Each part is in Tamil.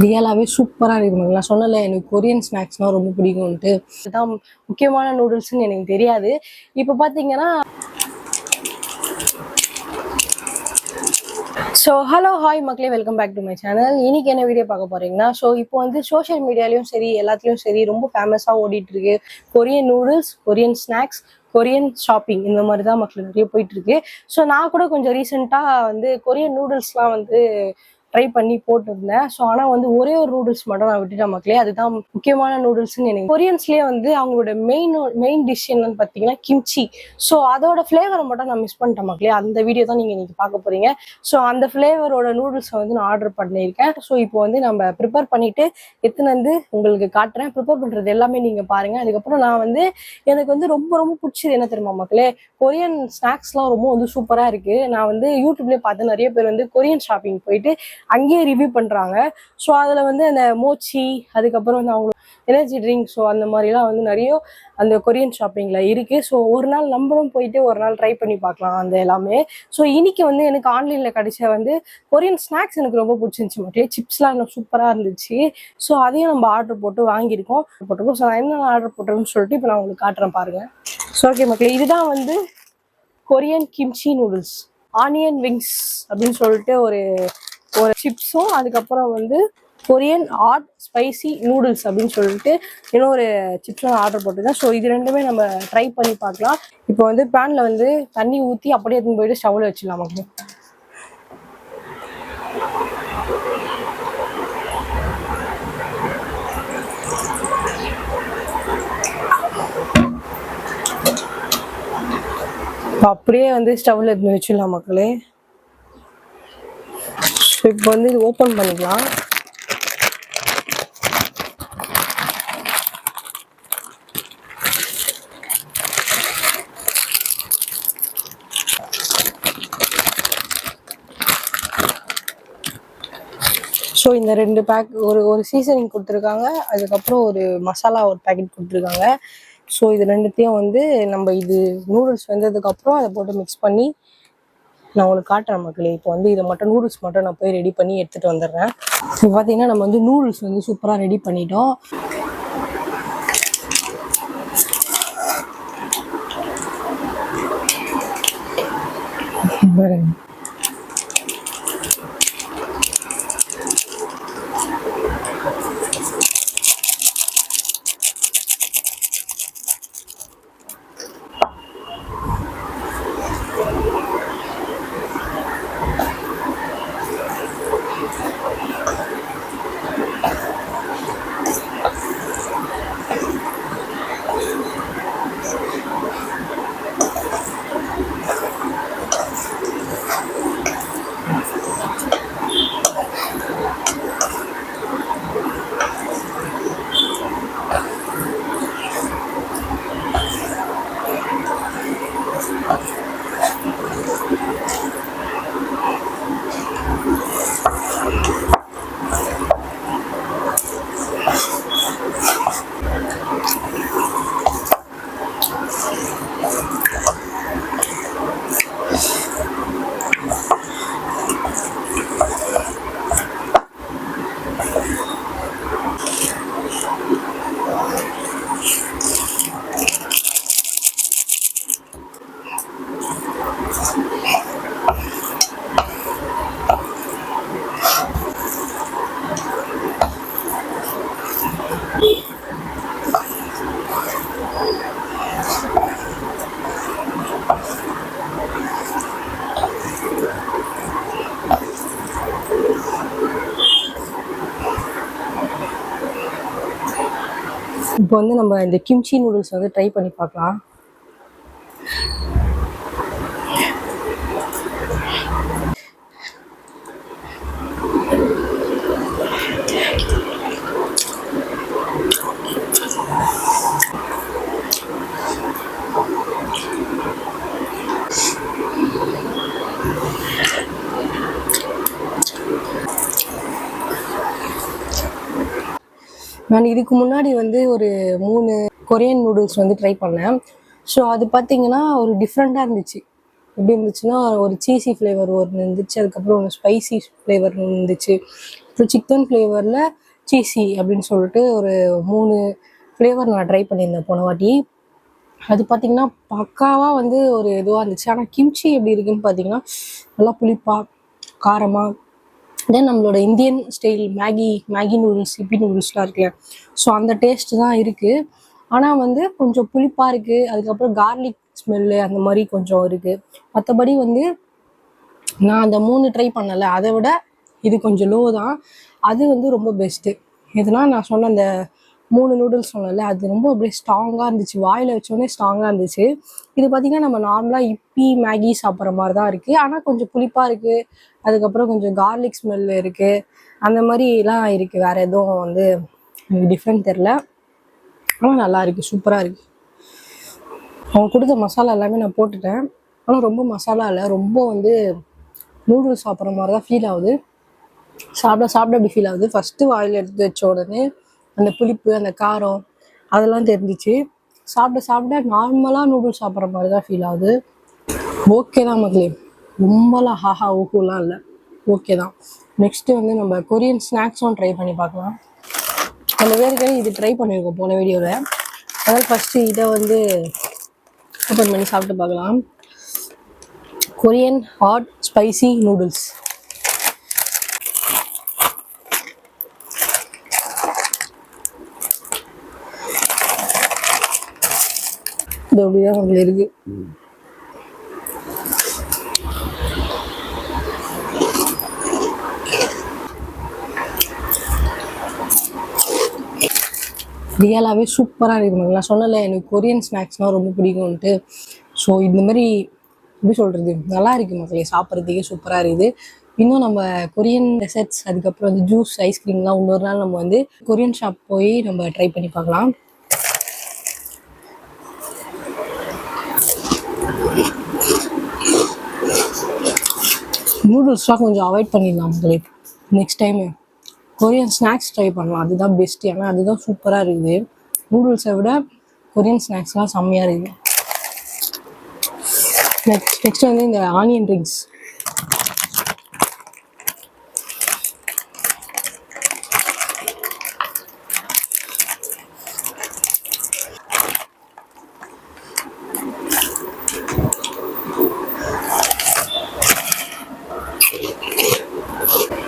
ரியலாகவே சூப்பராக இருக்குது. நான் சொன்னல எனக்கு கொரியன் ஸ்நாக்ஸ்னால் ரொம்ப பிடிக்கும்ன்ட்டு. இதுதான் முக்கியமான நூடுல்ஸ்ன்னு எனக்கு தெரியாது. இப்போ பார்த்தீங்கன்னா ஹலோ ஹாய் மக்களே, welcome back to my channel. இன்னைக்கு என்ன வீடியோ பார்க்க போறீங்கன்னா, இப்போ வந்து சோஷியல் மீடியாலையும் சரி எல்லாத்துலேயும் சரி ரொம்ப ஃபேமஸாக ஓடிட்டு இருக்கு Korean noodles, Korean snacks, Korean shopping. இந்த மாதிரி தான் மக்கள் நிறைய போயிட்டு இருக்கு. நான் கூட கொஞ்சம் ரீசெண்டாக வந்து கொரியன் நூடுல்ஸ்லாம் வந்து ட்ரை பண்ணி போட்டிருந்தேன். ஆனால் வந்து ஒரே ஒரு நூடுல்ஸ் மட்டும் நான் விட்டுட்டேன் மக்களே. அதுதான் முக்கியமான நூடுல்ஸ்ன்னு எனக்கு. கொரியன்ஸ்லேயே வந்து அவங்களோட மெயின் டிஷ் என்னன்னு பார்த்தீங்கன்னா கிம்ச்சி. அதோட ஃப்ளேவரை மட்டும் நான் மிஸ் பண்ணிட்டேன் மக்களே. அந்த வீடியோ தான் நீங்கள் இன்னைக்கு பார்க்க போறீங்க. அந்த ஃப்ளேவரோட நூடுல்ஸை வந்து நான் ஆர்டர் பண்ணியிருக்கேன். இப்போ வந்து நம்ம ப்ரிப்பேர் பண்ணிட்டு எத்தனை வந்து உங்களுக்கு காட்டுறேன். ப்ரிப்பேர் பண்ணுறது எல்லாமே நீங்கள் பாருங்க. அதுக்கப்புறம் நான் வந்து எனக்கு வந்து ரொம்ப ரொம்ப பிடிச்சது என்ன தெரியுமா மக்களே, கொரியன் ஸ்நாக்ஸ்லாம் ரொம்ப வந்து சூப்பராக இருக்கு. நான் வந்து யூடியூப்லேயே பார்த்து நிறைய பேர் வந்து கொரியன் ஷாப்பிங் போயிட்டு அங்கேயே ரிவ்யூ பண்றாங்க. அதுல வந்து அந்த மோச்சி, அதுக்கப்புறம் வந்து அவங்க எனர்ஜி ட்ரிங்க், அந்த மாதிரிலாம் வந்து நிறைய அந்த கொரியன் ஷாப்பிங்ல இருக்கு. ஒரு நாள் நம்மளும் போயிட்டு ஒரு நாள் ட்ரை பண்ணி பார்க்கலாம் அந்த எல்லாமே. இன்னைக்கு வந்து எனக்கு ஆன்லைன்ல கிடைச்ச வந்து கொரியன் ஸ்நாக்ஸ் எனக்கு ரொம்ப பிடிச்சிருந்துச்சு மக்களே. சிப்ஸ்லாம் எனக்கு சூப்பரா இருந்துச்சு. அதையும் நம்ம ஆர்டர் போட்டு வாங்கியிருக்கோம். நான் என்ன ஆர்டர் போட்டிருக்கேன்னு சொல்லிட்டு இப்போ நான் உங்களுக்கு காட்டுறேன் பாருங்க. ஓகே மக்களே, இதுதான் வந்து Korean kimchi noodles, onion wings அப்படின்னு சொல்லிட்டு ஒரு சிப்ஸும், அதுக்கப்புறம் வந்து கொரியன் ஹாட் ஸ்பைசி நூடுல்ஸ் அப்படின்னு சொல்லிட்டு இன்னொரு சிப்ஸும் ஆர்டர் போட்டுருக்கேன். இது ரெண்டுமே நம்ம ட்ரை பண்ணி பார்க்கலாம். இப்போ வந்து பேன்ல வந்து தண்ணி ஊற்றி அப்படியே எடுத்துன்னு போயிட்டு ஸ்டவ்ல வச்சிடலாம் மக்களே. அப்படியே வந்து ஸ்டவ்ல எடுத்து வச்சிடலாம் மக்களே. இப்போ வந்து இது ஓப்பன் பண்ணிக்கலாம். இந்த 2 பேக் ஒரு சீசனிங் கொடுத்துருக்காங்க. அதுக்கப்புறம் ஒரு மசாலா ஒரு பேக்கெட் கொடுத்துருக்காங்க. இது ரெண்டுத்தையும் வந்து நம்ம இது நூடுல்ஸ் வெந்ததுக்கப்புறம் அதை போட்டு மிக்ஸ் பண்ணி நான் உங்களுக்கு காட்டுறேன் மக்களே. இப்போ வந்து இதை மட்டும் நூடுல்ஸ் மட்டும் நான் போய் ரெடி பண்ணி எடுத்துகிட்டு வந்துடுறேன். இப்போ பார்த்தீங்கன்னா நம்ம வந்து நூடுல்ஸ் வந்து சூப்பராக ரெடி பண்ணிட்டோம். இப்போ வந்து நம்ம இந்த கிம்ச்சி நூடுல்ஸ் வந்து ட்ரை பண்ணி பார்க்கலாம். நான் இதுக்கு முன்னாடி வந்து ஒரு 3 கொரியன் நூடுல்ஸ் வந்து ட்ரை பண்ணேன். அது பார்த்தீங்கன்னா ஒரு டிஃப்ரெண்ட்டாக இருந்துச்சு. எப்படி இருந்துச்சுன்னா, ஒரு சீசி ஃப்ளேவர் ஒன்று இருந்துச்சு, அதுக்கப்புறம் ஒன்று ஸ்பைசி ஃப்ளேவர் ஒன்று இருந்துச்சு. அப்புறம் சிக்கன் ஃப்ளேவரில் சீசி அப்படின்னு சொல்லிட்டு ஒரு 3 ஃப்ளேவர் நான் ட்ரை பண்ணியிருந்தேன் போன வாட்டி. அது பார்த்திங்கன்னா பக்காவாக வந்து ஒரு இதுவாக இருந்துச்சு. ஆனால் கிம்ச்சி எப்படி இருக்குன்னு பார்த்தீங்கன்னா நல்லா புளிப்பாக காரமாக. தென் நம்மளோட இந்தியன் ஸ்டைல் மேகி நூடுல்ஸ், இப்பி நூடுல்ஸ்லாம் இருக்குல்ல, ஸோ அந்த டேஸ்ட்டு தான் இருக்குது. ஆனால் வந்து கொஞ்சம் புளிப்பாக இருக்குது. அதுக்கப்புறம் கார்லிக் ஸ்மெல்லு அந்த மாதிரி கொஞ்சம் இருக்குது. மற்றபடி வந்து நான் அந்த 3 ட்ரை பண்ணலை, அதை விட இது கொஞ்சம் லோ தான். அது வந்து ரொம்ப பெஸ்ட்டு. எதுனா நான் சொன்ன அந்த 3 நூடுல்ஸ் சொன்னல, அது ரொம்ப அப்படியே ஸ்ட்ராங்காக இருந்துச்சு, வாயில் வச்சோடனே ஸ்ட்ராங்காக இருந்துச்சு. இது பார்த்திங்கன்னா நம்ம நார்மலாக இப்பி மேகி சாப்பிட்ற மாதிரி தான் இருக்குது, ஆனால் கொஞ்சம் புளிப்பாக இருக்குது. அதுக்கப்புறம் கொஞ்சம் கார்லிக் ஸ்மெல் இருக்குது, அந்த மாதிரிலாம் இருக்குது. வேறு எதுவும் வந்து எனக்கு டிஃப்ரெண்ட் தெரில, ஆனால் நல்லா இருக்குது, சூப்பராக இருக்குது. அவங்க கொடுத்த மசாலா எல்லாமே நான் போட்டுட்டேன், ஆனால் ரொம்ப மசாலா இல்லை, ரொம்ப வந்து நூடுல்ஸ் சாப்பிட்ற மாதிரி தான் ஃபீல் ஆகுது. சாப்பிட அப்படி ஃபீல் ஆகுது. ஃபஸ்ட்டு வாயில் எடுத்து வச்ச உடனே அந்த புளிப்பு, அந்த காரம் அதெல்லாம் தெரிஞ்சிச்சு. சாப்பிட நார்மலாக நூடுல்ஸ் சாப்பிட்ற மாதிரி தான் ஃபீல் ஆகுது. ஓகே தான் மக்களே, ரொம்பலாம் ஹாஹா ஊக்குலாம் இல்லை, ஓகே தான். நெக்ஸ்ட்டு வந்து நம்ம கொரியன் ஸ்நாக்ஸும் ட்ரை பண்ணி பார்க்கலாம். நம்ம வேறு இது ட்ரை பண்ணியிருக்கோம் போன வீடியோவில். அதாவது ஃபஸ்ட்டு இதை வந்து ஓப்பன் பண்ணி சாப்பிட்டு பார்க்கலாம். Korean hot spicy noodles. இது அப்படிதான் உங்களுக்கு இருக்கு. ரியலாகவே சூப்பராக இருக்குது. நான் சொன்னல எனக்கு கொரியன் ஸ்நாக்ஸ்னால் ரொம்ப பிடிக்கும்ன்ட்டு. ஸோ இந்த மாதிரி எப்படி சொல்கிறது, நல்லா இருக்குது மக்களே, சாப்பிட்றதுக்கே சூப்பராக இருக்குது. இன்னும் நம்ம கொரியன் டெசர்ட்ஸ், அதுக்கப்புறம் வந்து ஜூஸ், ஐஸ்கிரீம்லாம் இன்னொரு நாள் நம்ம வந்து கொரியன் ஷாப் போய் நம்ம ட்ரை பண்ணி பார்க்கலாம். நூடுல்ஸ்லாம் கொஞ்சம் அவாய்ட் பண்ணிடலாம் மக்களே. Next time Korean snacks try பண்ணலாம், அதுதான் பெஸ்ட்டு. ஏன்னா அதுதான் சூப்பராக இருக்குது. நூடுல்ஸை விட கொரியன் ஸ்நாக்ஸ்லாம் செம்மையாக இருக்குது. நெக்ஸ்ட் வந்து இந்த ஆனியன் ரிங்ஸ்.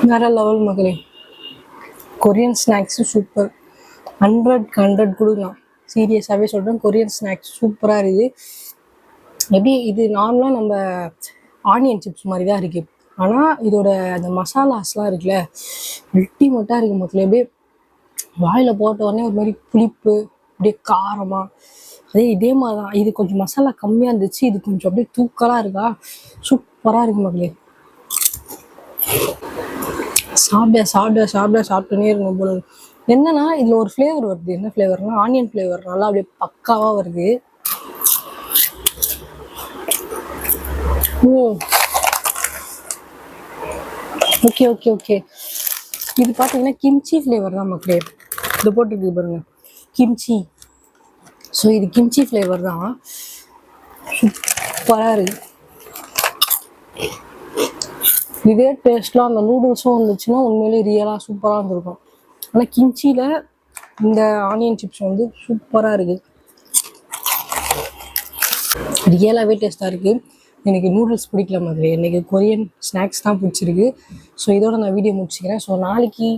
வேற லெவல் மக்களே, கொரியன் ஸ்நாக்ஸு சூப்பர். 100 கொடுக்கலாம், சீரியஸாகவே சொல்கிறேன். கொரியன் ஸ்நாக்ஸ் சூப்பராக இருக்குது. எப்படி இது நார்மலாக நம்ம ஆனியன் சிப்ஸ் மாதிரி தான் இருக்குது, ஆனால் இதோட அந்த மசாலாஸ்லாம் இருக்குல்ல, அல்டிமேட்டாக இருக்குது மக்களே. அப்படியே வாயில் போட்ட உடனே ஒரு மாதிரி புளிப்பு, அப்படியே காரமாக, இதே மாதிரி தான். இது கொஞ்சம் மசாலா கம்மியாக இருந்துச்சு, இது கொஞ்சம் அப்படியே தூக்கலாக இருக்கா, சூப்பராக இருக்குது மக்களே. சாப்பிட்டுனே இருக்கணும் போல. என்னன்னா இதில் ஒரு ஃப்ளேவர் வருது. என்ன ஃப்ளேவர்னா ஆனியன் ஃப்ளேவர், நல்லா அப்படியே பக்காவாக வருது. ஓ ஓகே ஓகே ஓகே இது பார்த்தீங்கன்னா கிம்ச்சி ஃப்ளேவர் தான் மக்களே. இது போட்டுருக்கு பாருங்க, கிம்ச்சி. ஸோ இது கிம்ச்சி ஃப்ளேவர் தான், சூப்பராக இருக்குது. இதே டேஸ்ட்லாம் அந்த நூடுல்ஸும் வந்துச்சுன்னா உண்மையிலே ரியலாக சூப்பராக இருந்திருக்கும். ஆனால் கிம்ச்சியில் இந்த ஆனியன் சிப்ஸ் வந்து சூப்பராக இருக்குது, ரியலாகவே டேஸ்ட்டாக இருக்குது. எனக்கு நூடுல்ஸ் பிடிக்கல மாதிரி, எனக்கு கொரியன் ஸ்நாக்ஸ் தான் பிடிச்சிருக்கு. ஸோ இதோட நான் வீடியோ முடிச்சுக்கிறேன். ஸோ நாளைக்கு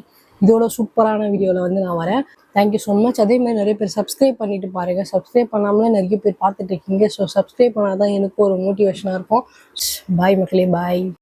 இதோட சூப்பரான வீடியோவில் வந்து நான் வரேன். Thank you so much. அதே மாதிரி நிறைய பேர் சப்ஸ்கிரைப் பண்ணிட்டு பாருங்கள். சப்ஸ்கிரைப் பண்ணாமலே நிறைய பேர் பார்த்துட்டு இருக்கீங்க. ஸோ சப்ஸ்கிரைப் பண்ணால் தான் எனக்கு ஒரு மோட்டிவேஷனாக இருக்கும். பாய் மக்களே, பாய்.